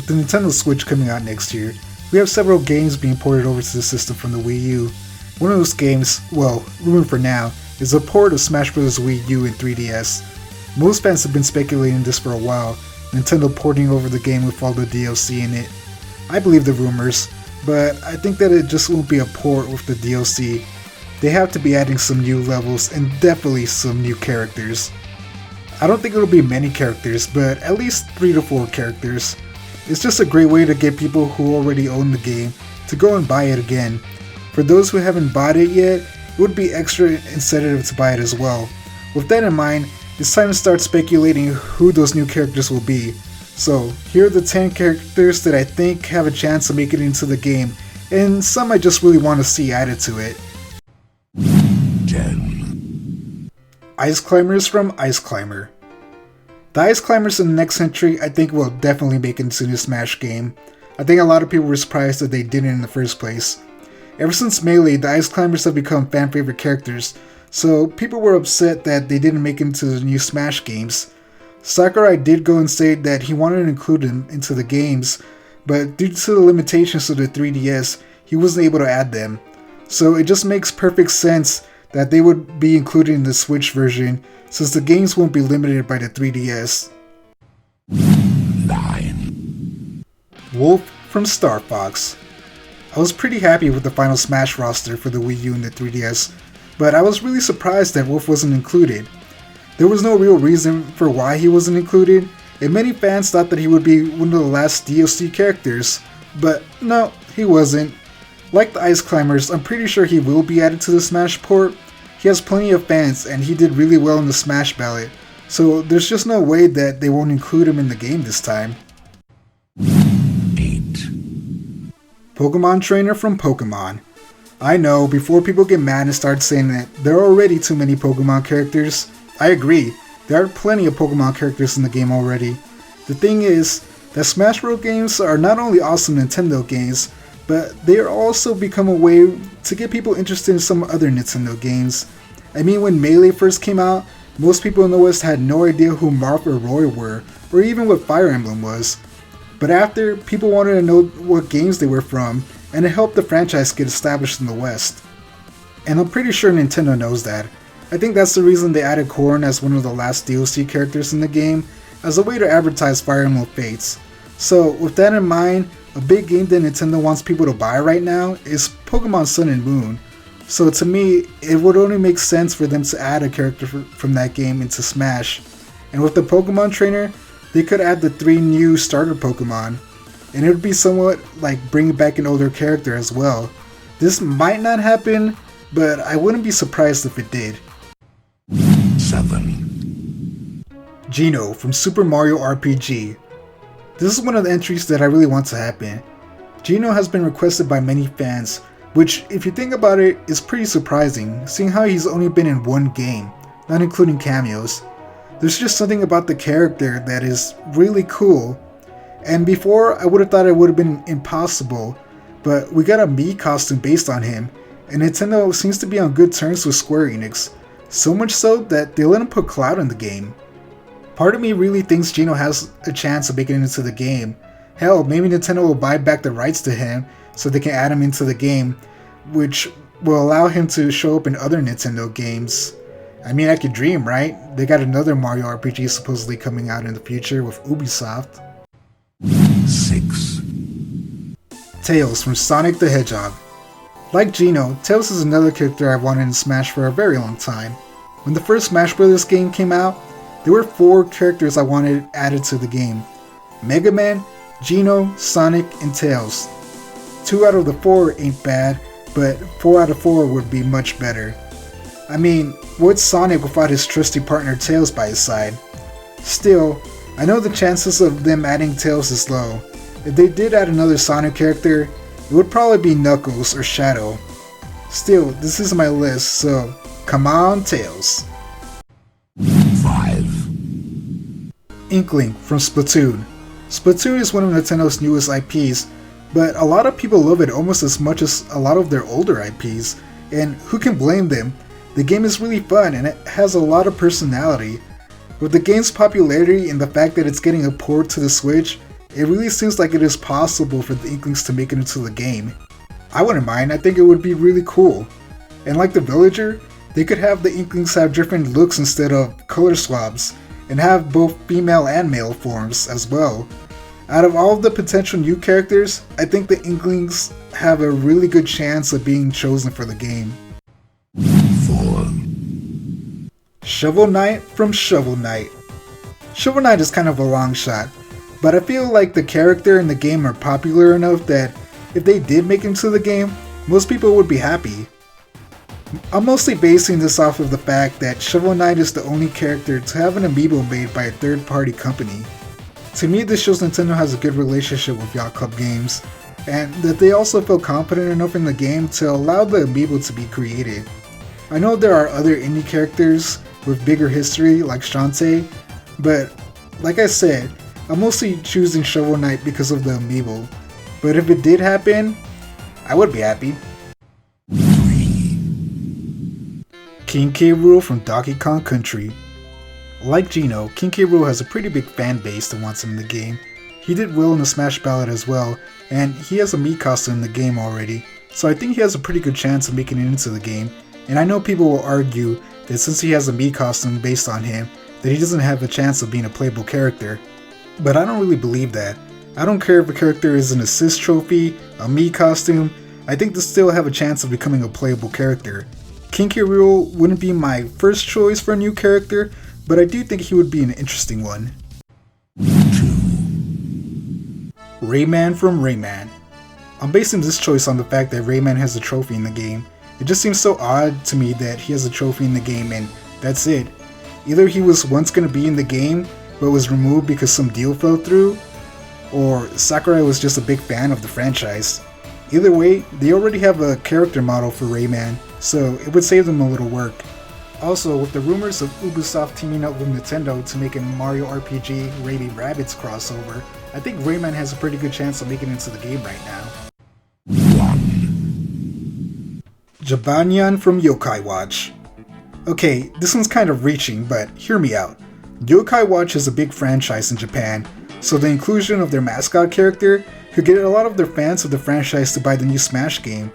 with the Nintendo Switch coming out next year, we have several games being ported over to the system from the Wii U. One of those games, well, rumored for now, is a port of Smash Bros. Wii U and 3DS. Most fans have been speculating this for a while, Nintendo porting over the game with all the DLC in it. I believe the rumors, but I think that it just won't be a port with the DLC. They have to be adding some new levels and definitely some new characters. I don't think it'll be many characters, but at least 3 to 4 characters. It's just a great way to get people who already own the game to go and buy it again. For those who haven't bought it yet, it would be extra incentive to buy it as well. With that in mind, it's time to start speculating who those new characters will be. So, here are the 10 characters that I think have a chance of making it into the game, and some I just really want to see added to it. 10. Ice Climbers from Ice Climber. The Ice Climbers in the next entry I think will definitely make it into the Smash game. I think a lot of people were surprised that they didn't in the first place. Ever since Melee, the Ice Climbers have become fan favorite characters, so people were upset that they didn't make it into the new Smash games. Sakurai did go and say that he wanted to include them into the games, but due to the limitations of the 3DS, he wasn't able to add them. So it just makes perfect sense that they would be included in the Switch version, since the games won't be limited by the 3DS. 9. Wolf from Star Fox. I was pretty happy with the final Smash roster for the Wii U and the 3DS, but I was really surprised that Wolf wasn't included. There was no real reason for why he wasn't included, and many fans thought that he would be one of the last DLC characters, but no, he wasn't. Like the Ice Climbers, I'm pretty sure he will be added to the Smash port. He has plenty of fans and he did really well in the Smash ballot, so there's just no way that they won't include him in the game this time. 8. Pokemon Trainer from Pokemon. I know, before people get mad and start saying that there are already too many Pokemon characters, I agree, there are plenty of Pokemon characters in the game already. The thing is, that Smash Bros. Games are not only awesome Nintendo games, but they are also become a way to get people interested in some other Nintendo games. I mean, when Melee first came out, most people in the West had no idea who Marth or Roy were, or even what Fire Emblem was. But after, people wanted to know what games they were from, and it helped the franchise get established in the West. And I'm pretty sure Nintendo knows that. I think that's the reason they added Corrin as one of the last DLC characters in the game, as a way to advertise Fire Emblem Fates. So, with that in mind, a big game that Nintendo wants people to buy right now is Pokemon Sun and Moon. So to me, it would only make sense for them to add a character from that game into Smash. And with the Pokemon Trainer, they could add the 3 new starter Pokemon. And it would be somewhat like bringing back an older character as well. This might not happen, but I wouldn't be surprised if it did. 7. Geno from Super Mario RPG. This is one of the entries that I really want to happen. Geno has been requested by many fans, which, if you think about it, is pretty surprising, seeing how he's only been in one game, not including cameos. There's just something about the character that is really cool, and before I would have thought it would have been impossible, but we got a Mii costume based on him, and Nintendo seems to be on good terms with Square Enix, so much so that they let him put Cloud in the game. Part of me really thinks Geno has a chance of making it into the game. Hell, maybe Nintendo will buy back the rights to him so they can add him into the game, which will allow him to show up in other Nintendo games. I mean, I could dream, right? They got another Mario RPG supposedly coming out in the future with Ubisoft. 6. Tails from Sonic the Hedgehog. Like Geno, Tails is another character I've wanted in Smash for a very long time. When the first Smash Bros. Game came out, there were 4 characters I wanted added to the game. Mega Man, Geno, Sonic, and Tails. 2 out of the 4 ain't bad, but 4 out of 4 would be much better. I mean, what's Sonic without his trusty partner Tails by his side? Still, I know the chances of them adding Tails is low. If they did add another Sonic character, it would probably be Knuckles or Shadow. Still, this is my list, so come on Tails. 5. Inkling from Splatoon. Splatoon is one of Nintendo's newest IPs, but a lot of people love it almost as much as a lot of their older IPs, and who can blame them? The game is really fun and it has a lot of personality. With the game's popularity and the fact that it's getting a port to the Switch, it really seems like it is possible for the Inklings to make it into the game. I wouldn't mind, I think it would be really cool. And like the Villager, they could have the Inklings have different looks instead of color swabs, and have both female and male forms as well. Out of all of the potential new characters, I think the Inklings have a really good chance of being chosen for the game. 4, Shovel Knight from Shovel Knight. Shovel Knight is kind of a long shot, but I feel like the character and the game are popular enough that if they did make it into the game, most people would be happy. I'm mostly basing this off of the fact that Shovel Knight is the only character to have an amiibo made by a third-party company. To me, this shows Nintendo has a good relationship with Yacht Club games, and that they also feel confident enough in the game to allow the amiibo to be created. I know there are other indie characters with bigger history like Shantae, but like I said, I'm mostly choosing Shovel Knight because of the amiibo. But if it did happen, I would be happy. 3, Kinky Rule from Donkey Kong Country. Like Geno, Kinky Rule has a pretty big fan base that wants him in the game. He did well in the Smash Ballad as well, and he has a Mii costume in the game already, so I think he has a pretty good chance of making it into the game. And I know people will argue that since he has a Mii costume based on him, that he doesn't have a chance of being a playable character. But I don't really believe that. I don't care if a character is an assist trophy, a Mii costume, I think they still have a chance of becoming a playable character. Kinky Rule wouldn't be my first choice for a new character, but I do think he would be an interesting one. 2, Rayman from Rayman. I'm basing this choice on the fact that Rayman has a trophy in the game. It just seems so odd to me that he has a trophy in the game and that's it. Either he was once going to be in the game, but was removed because some deal fell through, or Sakurai was just a big fan of the franchise. Either way, they already have a character model for Rayman, so it would save them a little work. Also, with the rumors of Ubisoft teaming up with Nintendo to make a Mario RPG Raby Rabbids crossover, I think Rayman has a pretty good chance of making it into the game right now. 1, Jibanyan from Yokai Watch. Okay, this one's kind of reaching, but hear me out. Yokai Watch is a big franchise in Japan, so the inclusion of their mascot character could get a lot of their fans of the franchise to buy the new Smash game.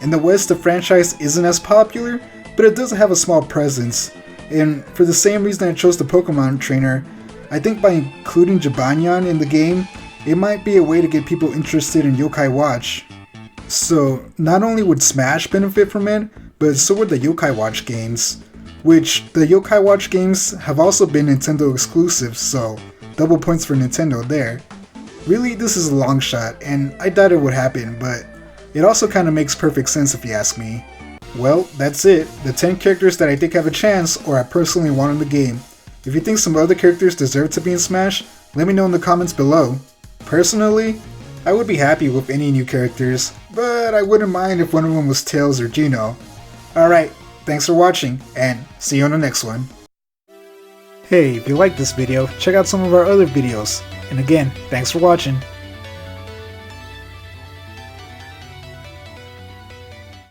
In the West, the franchise isn't as popular, but it does have a small presence, and for the same reason I chose the Pokemon trainer, I think by including Jibanyan in the game, it might be a way to get people interested in Yokai Watch. So, not only would Smash benefit from it, but so would the Yokai Watch games, which the Yokai Watch games have also been Nintendo exclusives, so double points for Nintendo there. Really, this is a long shot, and I doubt it would happen, but it also kinda makes perfect sense if you ask me. Well, that's it, the 10 characters that I think have a chance or I personally want in the game. If you think some other characters deserve to be in Smash, let me know in the comments below. Personally, I would be happy with any new characters, but I wouldn't mind if one of them was Tails or Geno. Alright, thanks for watching, and see you on the next one. Hey, if you liked this video, check out some of our other videos. And again, thanks for watching.